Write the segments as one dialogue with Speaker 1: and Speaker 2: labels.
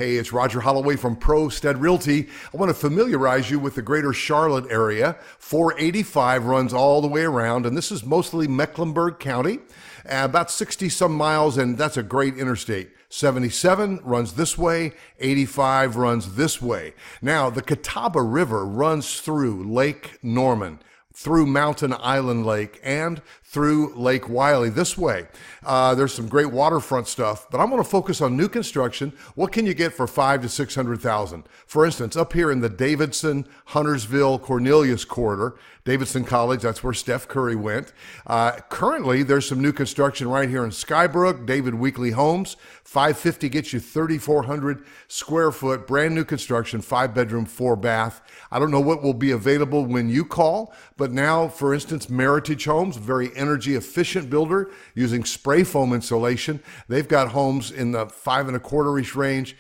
Speaker 1: Hey, it's Roger Holloway from ProStead Realty. I want to familiarize you with the greater Charlotte area. 485 runs all the way around, and this is mostly Mecklenburg County, about 60 some miles, and that's a great interstate. 77 runs this way, 85 runs this way. Now, the Catawba River runs through Lake Norman, through Mountain Island Lake, and through Lake Wylie this way. There's some great waterfront stuff, but I'm going to focus on new construction. What can you get for $500,000 to $600,000? For instance, up here in the Davidson, Huntersville, Cornelius corridor, Davidson College, that's where Steph Curry went. Currently, there's some new construction right here in Skybrook, David Weekley Homes. 550 gets you 3,400 square foot, brand new construction, 5-bedroom, 4-bath. I don't know what will be available when you call, but now, for instance, Meritage Homes, very energy efficient builder using spray foam insulation. They've got homes in the 5.25-ish range,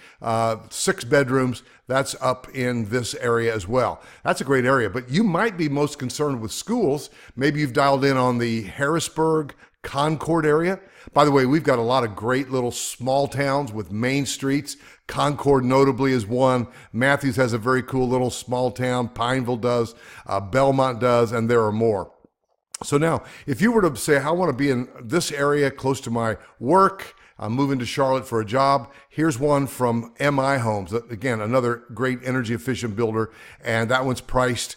Speaker 1: 6 bedrooms. That's up in this area as well. That's a great area, but you might be most concerned with schools. Maybe you've dialed in on the Harrisburg, Concord area. By the way, we've got a lot of great little small towns with main streets. Concord notably is one. Matthews has a very cool little small town. Pineville does. Belmont does, and there are more. So now, if you were to say, I want to be in this area close to my work, I'm moving to Charlotte for a job. Here's one from MI Homes. Again, another great energy efficient builder. And that one's priced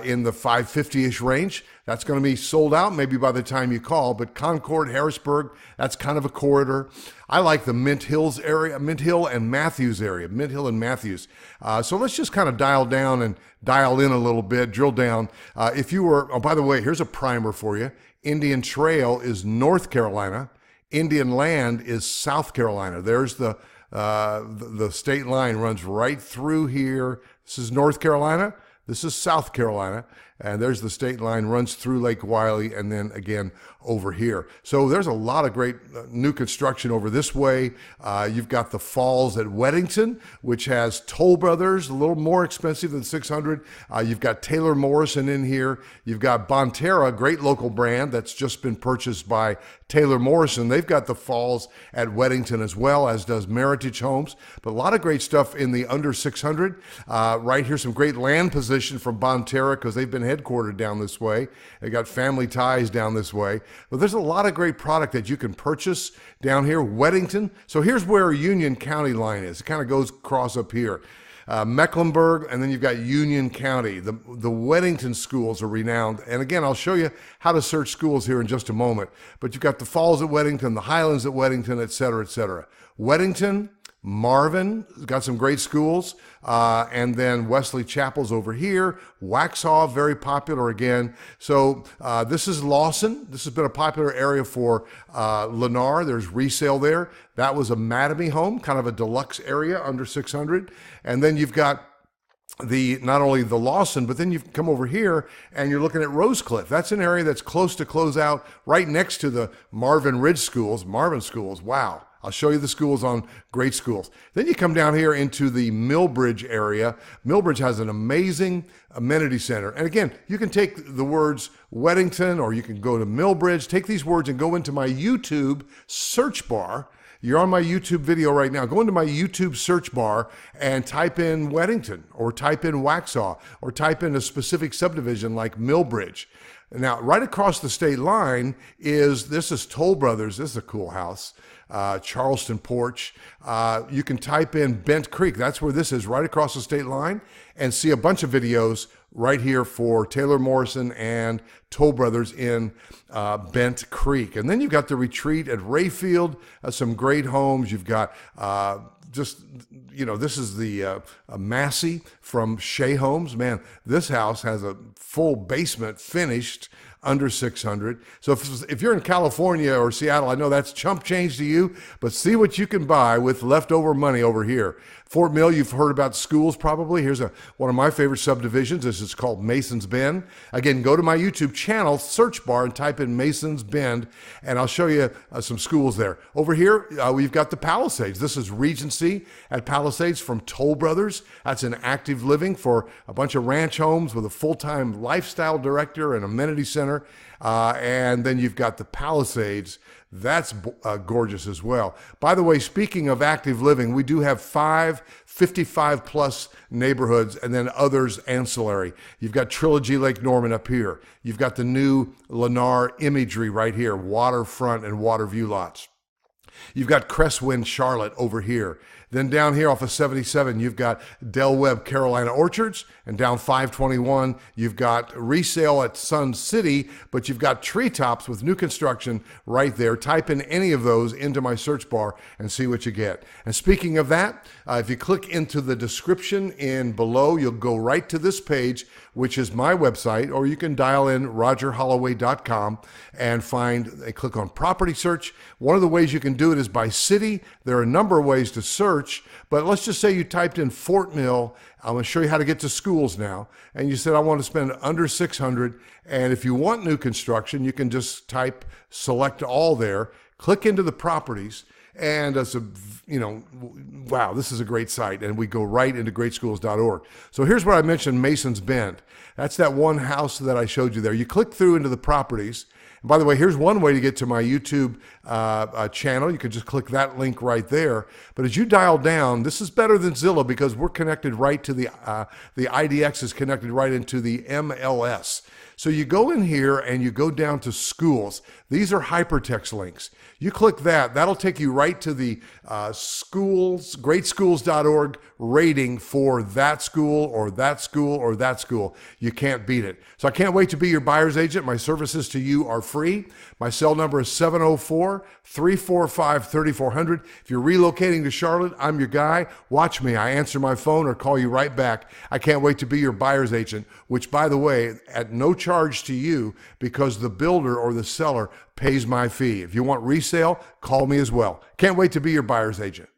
Speaker 1: in the 550-ish range. That's going to be sold out maybe by the time you call. But Concord, Harrisburg, that's kind of a corridor. I like the Mint Hills area, Mint Hill and Matthews area, Mint Hill and Matthews. So let's just kind of dial down and dial in a little bit, drill down. If you were, oh, by the way, here's a primer for you. Indian Trail is North Carolina. Indian Land is South Carolina. There's the state line runs right through here. This is North Carolina. This is South Carolina. And there's the state line runs through Lake Wylie and then again over here. So there's a lot of great new construction over this way. You've got the Falls at Weddington, which has Toll Brothers, a little more expensive than 600. You've got Taylor Morrison in here. You've got Bonterra, great local brand that's just been purchased by Taylor Morrison. They've got the Falls at Weddington as well, as does Meritage Homes. But a lot of great stuff in the under 600. Right here, some great land position from Bonterra because they've been headquartered down this way. They got family ties down this way. But there's a lot of great product that you can purchase down here. Weddington. So here's where Union County line is. It kind of goes across up here. Mecklenburg, and then you've got Union County. The Weddington schools are renowned. And again, I'll show you how to search schools here in just a moment. But you've got the Falls at Weddington, the Highlands at Weddington, et cetera, et cetera. Weddington, Marvin, got some great schools. And then Wesley Chapel's over here. Waxhaw, very popular again. So this is Lawson. This has been a popular area for Lennar. There's resale there. That was a Mattamy home, kind of a deluxe area under 600. And then you've got not only the Lawson, but then you come over here and you're looking at Rosecliff. That's an area that's close to close out, right next to the Marvin Ridge schools, Marvin schools. Wow. I'll show you the schools on great schools. Then you come down here into the Millbridge area. Millbridge has an amazing amenity center. And again, you can take the words Weddington or you can go to Millbridge, take these words and go into my YouTube search bar. You're on my YouTube video right now. Go into my YouTube search bar and type in Weddington or type in Waxhaw or type in a specific subdivision like Millbridge. Now, right across the state line this is Toll Brothers. This is a cool house. Charleston Porch. You can type in Bent Creek. That's where this is, right across the state line, and see a bunch of videos right here for Taylor Morrison and Toll Brothers in Bent Creek. And then you've got the Retreat at Rayfield, some great homes. You've got this is the Massey from Shea Homes. Man, this house has a full basement finished under 600. So if you're in California or Seattle, I know that's chump change to you, but see what you can buy with leftover money over here. Fort Mill, you've heard about schools probably. Here's one of my favorite subdivisions. This is called Mason's Bend. Again, go to my YouTube channel, search bar, and type in Mason's Bend, and I'll show you some schools there. Over here, we've got the Palisades. This is Regency at Palisades from Toll Brothers. That's an active living for a bunch of ranch homes with a full-time lifestyle director and amenity center Center. And then you've got the Palisades. That's gorgeous as well. By the way, speaking of active living, we do have 5 55-plus neighborhoods and then others ancillary. You've got Trilogy Lake Norman up here. You've got the new Lennar Imagery right here, waterfront and water view lots. You've got Crestwind Charlotte over here. Then down here off of 77, you've got Del Webb Carolina Orchards. And down 521, you've got resale at Sun City, but you've got Treetops with new construction right there. Type in any of those into my search bar and see what you get. And speaking of that, if you click into the description in below, you'll go right to this page, which is my website, or you can dial in rogerholloway.com and click on property search. One of the ways you can do it is by city. There are a number of ways to search, but let's just say you typed in Fort Mill. I'm going to show you how to get to schools now. And you said, I want to spend under 600. And if you want new construction, you can just select all there, click into the properties. And wow, this is a great site. And we go right into greatschools.org. So here's what I mentioned, Mason's Bend. That's that one house that I showed you there. You click through into the properties. And by the way, here's one way to get to my YouTube channel. You can just click that link right there. But as you dial down, this is better than Zillow because we're connected right to the IDX is connected right into the MLS. So you go in here and you go down to schools. These are hypertext links. You click that, that'll take you right to the schools, greatschools.org rating for that school or that school or that school. You can't beat it. So I can't wait to be your buyer's agent. My services to you are free. My cell number is 704-345-3400. If you're relocating to Charlotte, I'm your guy. Watch me. I answer my phone or call you right back. I can't wait to be your buyer's agent, which, by the way, at no charge to you because the builder or the seller pays my fee. If you want resale, call me as well. Can't wait to be your buyer's agent.